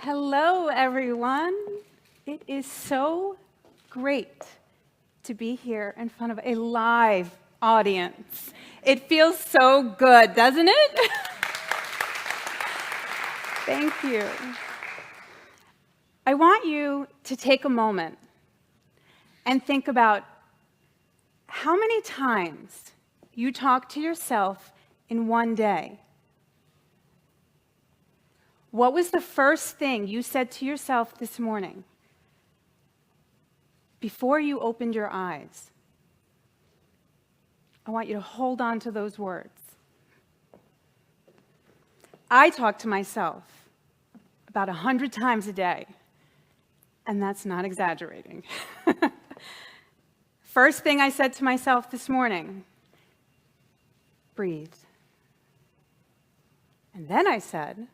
Hello, everyone. It is so great to be here in front of a live audience. It feels so good, doesn't it? Thank you. I want you to take a moment and think about how many times you talk to yourself in one day. What was the first thing you said to yourself this morning before you opened your eyes? I want you to hold on to those words. I talk to myself about 100 times a day, and that's not exaggerating. First thing I said to myself this morning, breathe. And then I said,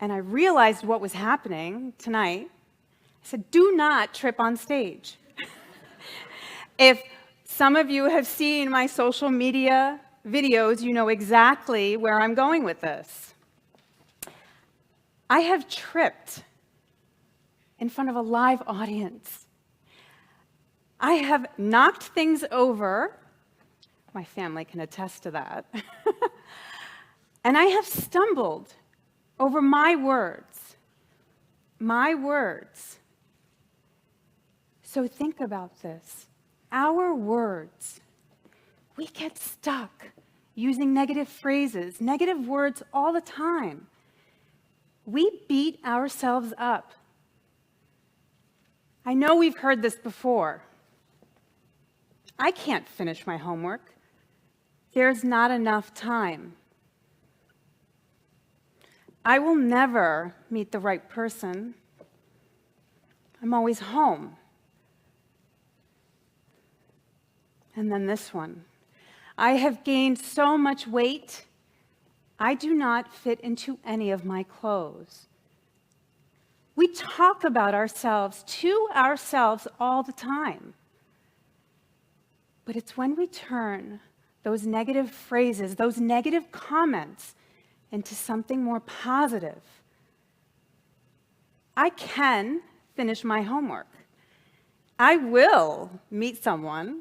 and I realized what was happening tonight. I said, do not trip on stage. If some of you have seen my social media videos, you know exactly where I'm going with this. I have tripped in front of a live audience. I have knocked things over. My family can attest to that. And I have stumbled over my words. My words. So think about this. Our words. We get stuck using negative phrases, negative words all the time. We beat ourselves up. I know we've heard this before. I can't finish my homework. There's not enough time. I will never meet the right person. I'm always home. And then this one. I have gained so much weight, I do not fit into any of my clothes. We talk about ourselves to ourselves all the time. But it's when we turn those negative phrases, those negative comments, into something more positive. I can finish my homework. I will meet someone.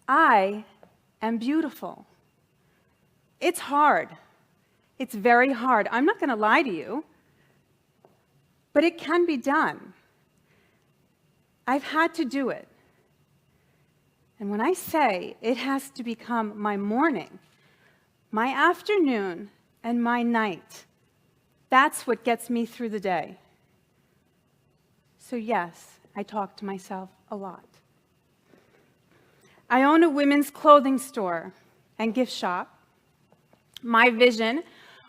I am beautiful. It's hard. It's very hard. I'm not going to lie to you, but it can be done. I've had to do it. And when I say it has to become my morning, my afternoon, and my night, that's what gets me through the day. So yes, I talk to myself a lot. I own a women's clothing store and gift shop. My vision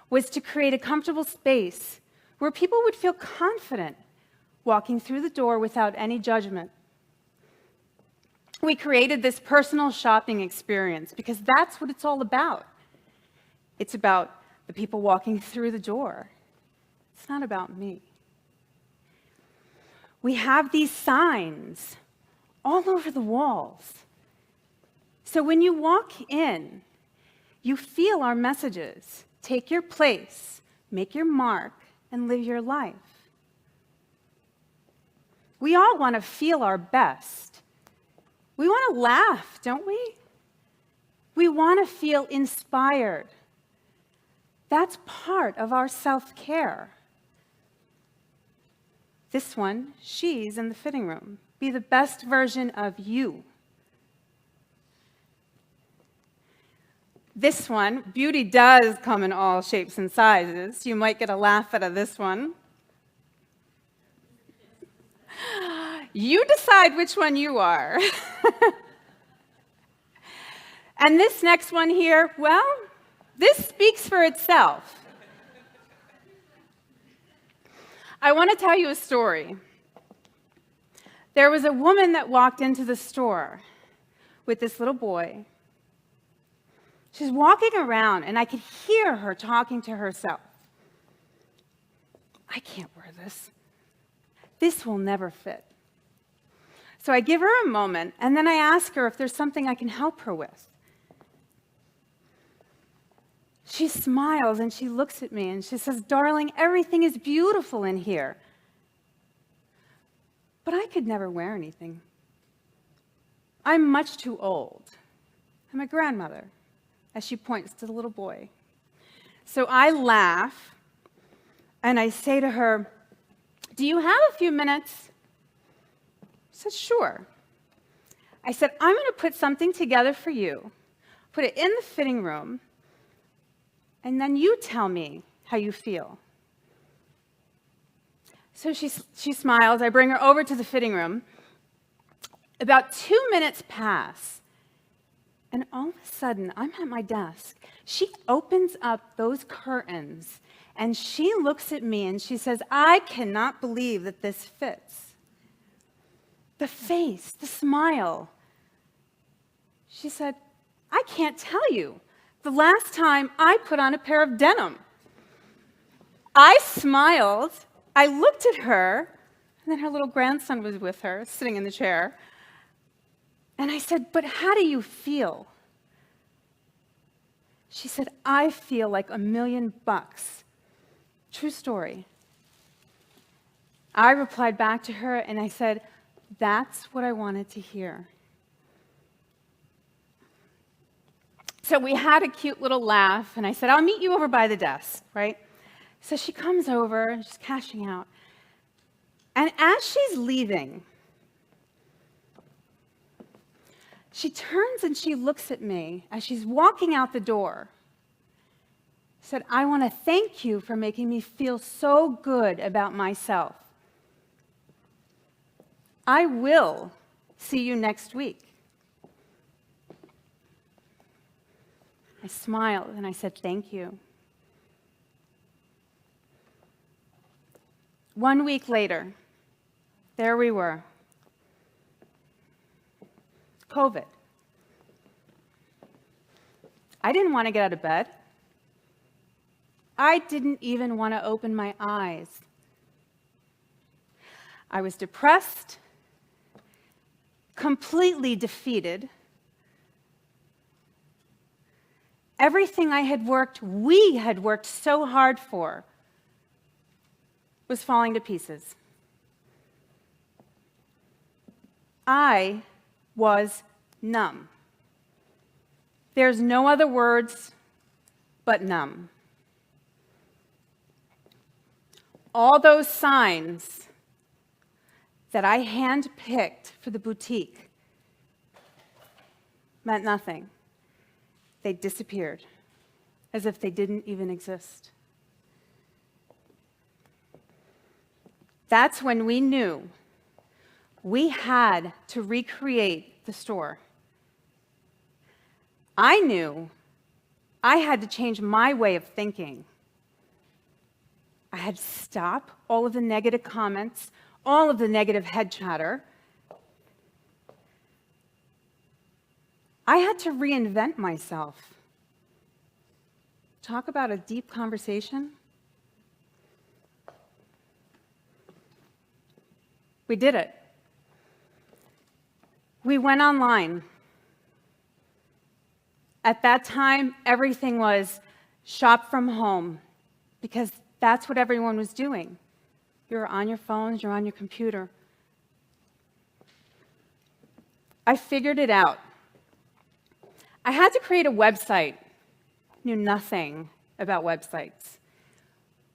was to create a comfortable space where people would feel confident walking through the door without any judgment. We created this personal shopping experience because that's what it's all about. It's about the people walking through the door. It's not about me. We have these signs all over the walls. So when you walk in, you feel our messages. Take your place, make your mark, and live your life. We all want to feel our best. We want to laugh, don't we? We want to feel inspired. That's part of our self-care. This one, she's in the fitting room. Be the best version of you. This one, beauty does come in all shapes and sizes. You might get a laugh out of this one. You decide which one you are. And this next one here, well, this speaks for itself. I want to tell you a story. There was a woman that walked into the store with this little boy. She's walking around, and I could hear her talking to herself. I can't wear this. This will never fit. So I give her a moment, and then I ask her if there's something I can help her with. She smiles and she looks at me and she says, "Darling, everything is beautiful in here." But I could never wear anything. I'm much too old. I'm a grandmother, as she points to the little boy. So I laugh and I say to her, "Do you have a few minutes?" She said, "Sure." I said, "I'm going to put something together for you, put it in the fitting room, and then you tell me how you feel." So she smiles. I bring her over to the fitting room. About 2 minutes pass, and all of a sudden, I'm at my desk. She opens up those curtains, and she looks at me, and she says, "I cannot believe that this fits." The face, the smile. She said, "I can't tell you the last time I put on a pair of denim." I smiled. I looked at her, and then her little grandson was with her, sitting in the chair. And I said, "But how do you feel?" She said, "I feel like $1,000,000. True story. I replied back to her and I said, "That's what I wanted to hear." So we had a cute little laugh, and I said, "I'll meet you over by the desk," right? So she comes over, and she's cashing out. And as she's leaving, she turns and she looks at me as she's walking out the door. She said, "I want to thank you for making me feel so good about myself. I will see you next week." I smiled and I said, "Thank you." 1 week later, there we were. COVID. I didn't want to get out of bed. I didn't even want to open my eyes. I was depressed, completely defeated. Everything we had worked so hard for, was falling to pieces. I was numb. There's no other words but numb. All those signs that I handpicked for the boutique meant nothing. They disappeared, as if they didn't even exist. That's when we knew we had to recreate the store. I knew I had to change my way of thinking. I had to stop all of the negative comments, all of the negative head chatter. I had to reinvent myself. Talk about a deep conversation. We did it. We went online. At that time, everything was shop from home, because that's what everyone was doing. You're on your phones, you're on your computer. I figured it out. I had to create a website. Knew nothing about websites,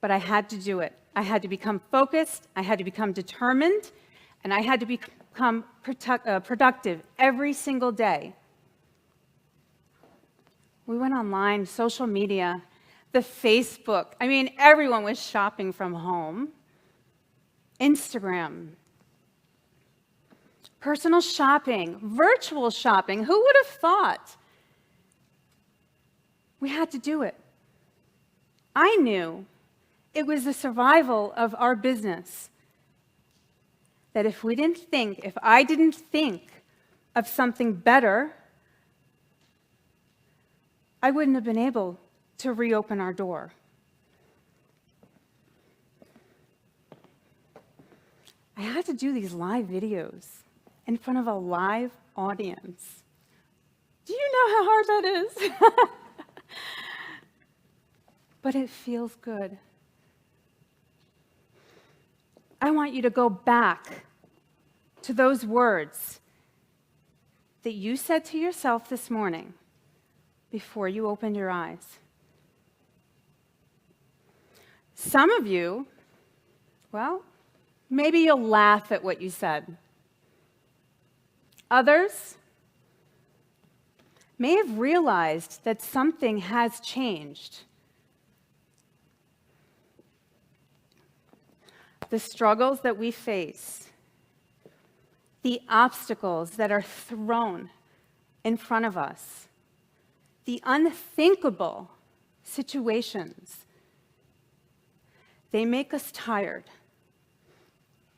but I had to do it. I had to become focused, I had to become determined, and I had to become productive every single day. We went online, social media, the Facebook. I mean, everyone was shopping from home. Instagram. Personal shopping, virtual shopping. Who would have thought? We had to do it. I knew it was the survival of our business. That if I didn't think of something better, I wouldn't have been able to reopen our door. I had to do these live videos in front of a live audience. Do you know how hard that is? but it feels good. I want you to go back to those words that you said to yourself this morning before you opened your eyes. Some of you, well, maybe you'll laugh at what you said. Others may have realized that something has changed. The struggles that we face, the obstacles that are thrown in front of us, the unthinkable situations, they make us tired,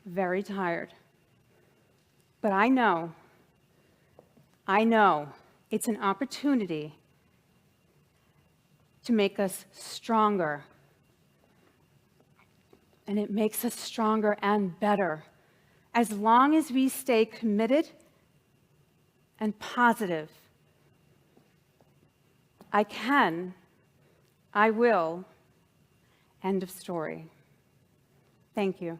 very tired. But I know it's an opportunity to make us stronger. And it makes us stronger and better as long as we stay committed and positive. I can, I will, end of story. Thank you.